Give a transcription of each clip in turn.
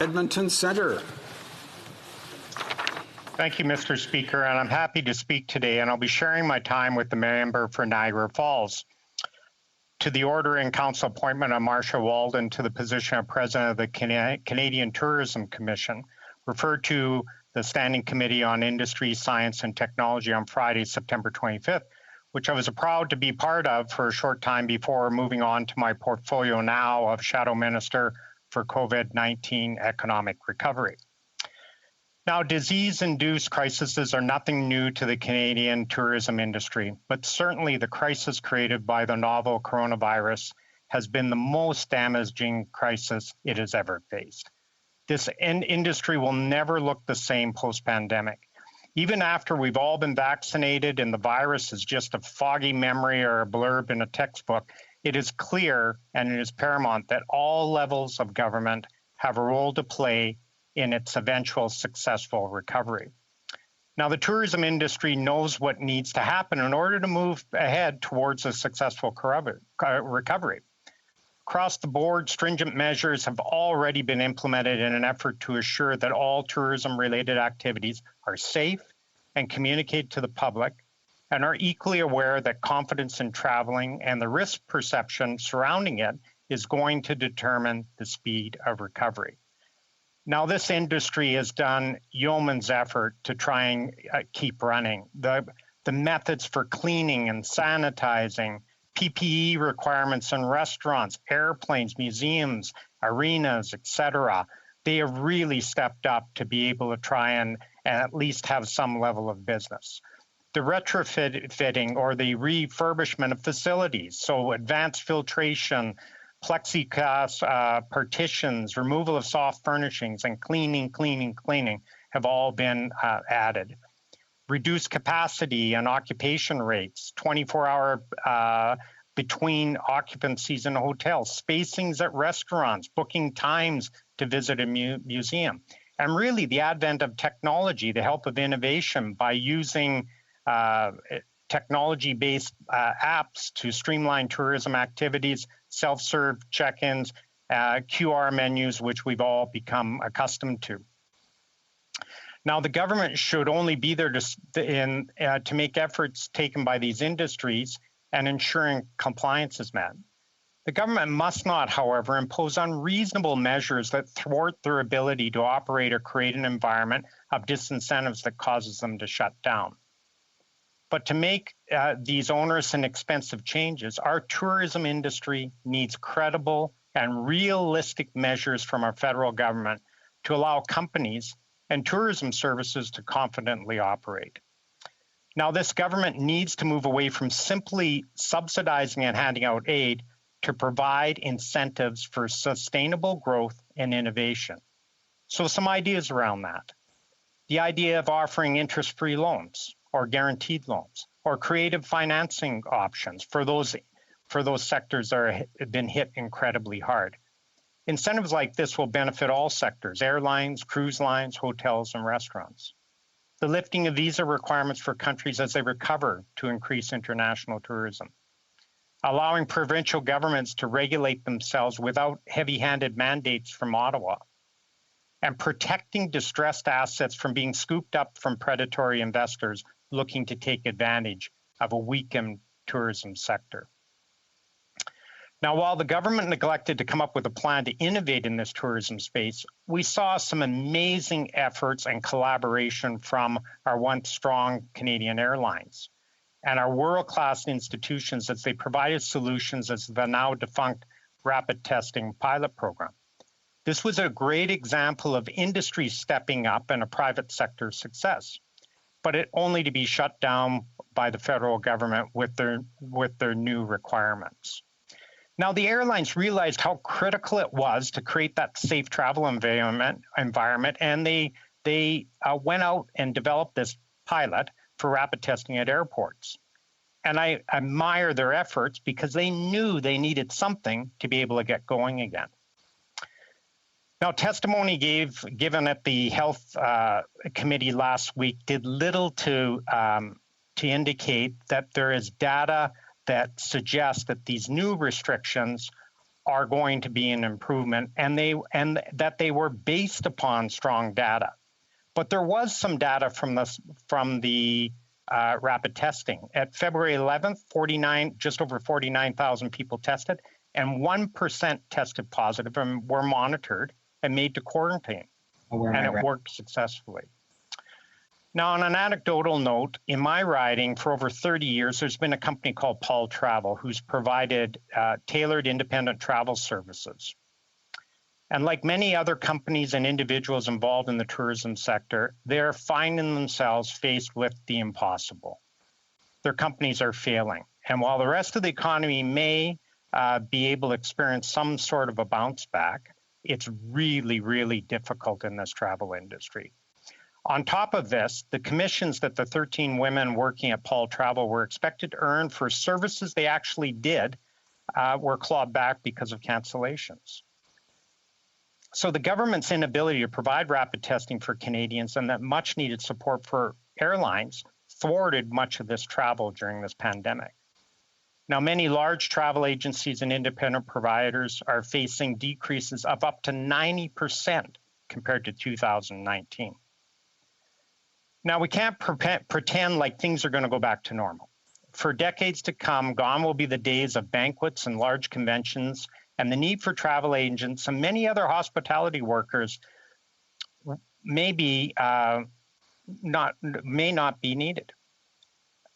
Edmonton Centre. Thank you, Mr. Speaker, and I'm happy to speak today, and I'll be sharing my time with the member for Niagara Falls. To the order in council appointment of Marcia Walden to the position of President of the Canadian Tourism Commission, referred to the Standing Committee on Industry, Science and Technology on Friday, September 25th, which I was proud to be part of for a short time before moving on to my portfolio now of Shadow Minister for COVID-19 Economic Recovery. Now, disease-induced crises are nothing new to the Canadian tourism industry, but certainly the crisis created by the novel coronavirus has been the most damaging crisis it has ever faced. This industry will never look the same post-pandemic. Even after we've all been vaccinated and the virus is just a foggy memory or a blurb in a textbook, it is clear and it is paramount that all levels of government have a role to play in its eventual successful recovery. Now, the tourism industry knows what needs to happen in order to move ahead towards a successful recovery. Across the board, stringent measures have already been implemented in an effort to assure that all tourism-related activities are safe and communicate to the public, and are equally aware that confidence in traveling and the risk perception surrounding it is going to determine the speed of recovery. Now, this industry has done yeoman's effort to try and keep running. The methods for cleaning and sanitizing, PPE requirements in restaurants, airplanes, museums, arenas, etc. They have really stepped up to be able to try and at least have some level of business. The retrofitting or the refurbishment of facilities, so advanced filtration, plexiglass partitions, removal of soft furnishings, and cleaning have all been added. Reduced capacity and occupation rates, 24-hour between occupancies in hotels, spacings at restaurants, booking times to visit a museum, and really the advent of technology, the help of innovation by using technology-based apps to streamline tourism activities, self-serve check-ins, QR menus, which we've all become accustomed to. Now, the government should only be there to make efforts taken by these industries and ensuring compliance is met. The government must not, however, impose unreasonable measures that thwart their ability to operate or create an environment of disincentives that causes them to shut down. But to make these onerous and expensive changes, our tourism industry needs credible and realistic measures from our federal government to allow companies and tourism services to confidently operate. Now, this government needs to move away from simply subsidizing and handing out aid to provide incentives for sustainable growth and innovation. So some ideas around that. The idea of offering interest-free loans or guaranteed loans or creative financing options for those sectors that have been hit incredibly hard. Incentives like this will benefit all sectors: airlines, cruise lines, hotels, and restaurants. The lifting of visa requirements for countries as they recover to increase international tourism. Allowing provincial governments to regulate themselves without heavy-handed mandates from Ottawa. And protecting distressed assets from being scooped up from predatory investors looking to take advantage of a weakened tourism sector. Now, while the government neglected to come up with a plan to innovate in this tourism space, we saw some amazing efforts and collaboration from our once strong Canadian Airlines and our world-class institutions as they provided solutions as the now defunct rapid testing pilot program. This was a great example of industry stepping up and a private sector success, but it only to be shut down by the federal government with their new requirements. Now, the airlines realized how critical it was to create that safe travel environment, and they went out and developed this pilot for rapid testing at airports. And I admire their efforts because they knew they needed something to be able to get going again. Now, testimony given at the Health Committee last week did little to indicate that there is data that suggests that these new restrictions are going to be an improvement, and that they were based upon strong data. But there was some data from the rapid testing. At February 11th, just over 49,000 people tested, and 1% tested positive and were monitored and made to quarantine, and it worked successfully. Now, on an anecdotal note, in my riding for over 30 years, there's been a company called Paul Travel who's provided tailored independent travel services. And like many other companies and individuals involved in the tourism sector, they're finding themselves faced with the impossible. Their companies are failing. And while the rest of the economy may be able to experience some sort of a bounce back, it's really, really difficult in this travel industry. On top of this, the commissions that the 13 women working at Paul Travel were expected to earn for services they actually did were clawed back because of cancellations. So the government's inability to provide rapid testing for Canadians and that much needed support for airlines thwarted much of this travel during this pandemic. Now, many large travel agencies and independent providers are facing decreases of up to 90% compared to 2019. Now, we can't pretend like things are going to go back to normal. For decades to come, gone will be the days of banquets and large conventions, and the need for travel agents and many other hospitality workers may not be needed.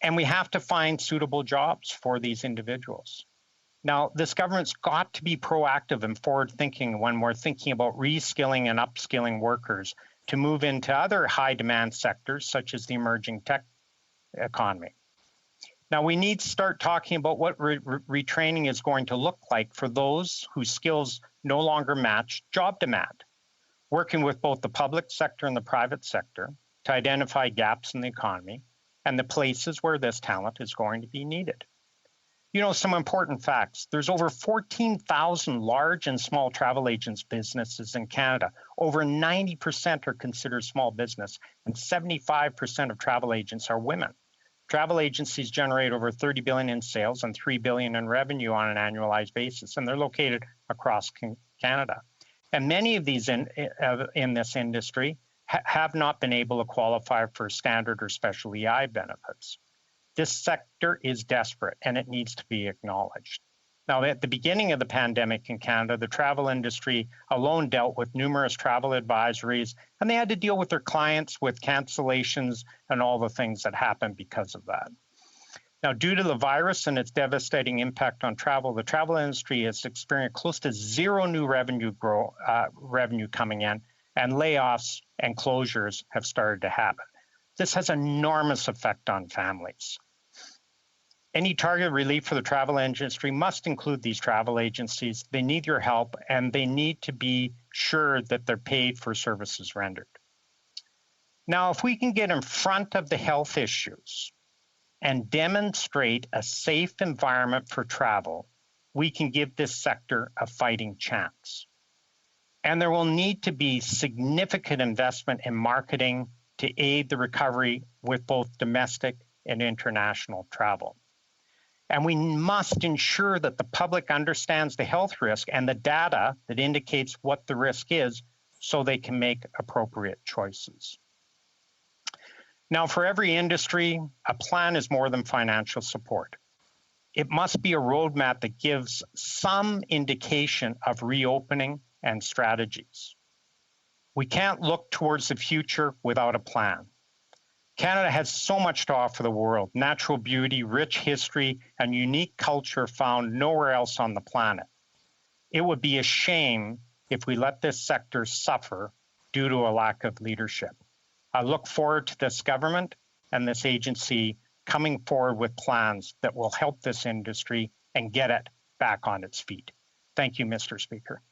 And we have to find suitable jobs for these individuals. Now, this government's got to be proactive and forward-thinking when we're thinking about reskilling and upskilling workers to move into other high-demand sectors, such as the emerging tech economy. Now, we need to start talking about what retraining is going to look like for those whose skills no longer match job demand, working with both the public sector and the private sector to identify gaps in the economy and the places where this talent is going to be needed. You know, some important facts. There's over 14,000 large and small travel agents businesses in Canada. Over 90% are considered small business, and 75% of travel agents are women. Travel agencies generate over $30 billion in sales and $3 billion in revenue on an annualized basis, and they're located across Canada. And many of these in this industry have not been able to qualify for standard or special EI benefits. This sector is desperate, and it needs to be acknowledged. Now, at the beginning of the pandemic in Canada, the travel industry alone dealt with numerous travel advisories, and they had to deal with their clients with cancellations and all the things that happened because of that. Now, due to the virus and its devastating impact on travel, the travel industry has experienced close to zero new revenue coming in, and layoffs and closures have started to happen. This has an enormous effect on families. Any targeted relief for the travel industry must include these travel agencies. They need your help, and they need to be sure that they're paid for services rendered. Now, if we can get in front of the health issues and demonstrate a safe environment for travel, we can give this sector a fighting chance. And there will need to be significant investment in marketing to aid the recovery with both domestic and international travel. And we must ensure that the public understands the health risk and the data that indicates what the risk is so they can make appropriate choices. Now, for every industry, a plan is more than financial support. It must be a roadmap that gives some indication of reopening and strategies. We can't look towards the future without a plan. Canada has so much to offer the world: natural beauty, rich history, and unique culture found nowhere else on the planet. It would be a shame if we let this sector suffer due to a lack of leadership. I look forward to this government and this agency coming forward with plans that will help this industry and get it back on its feet. Thank you, Mr. Speaker.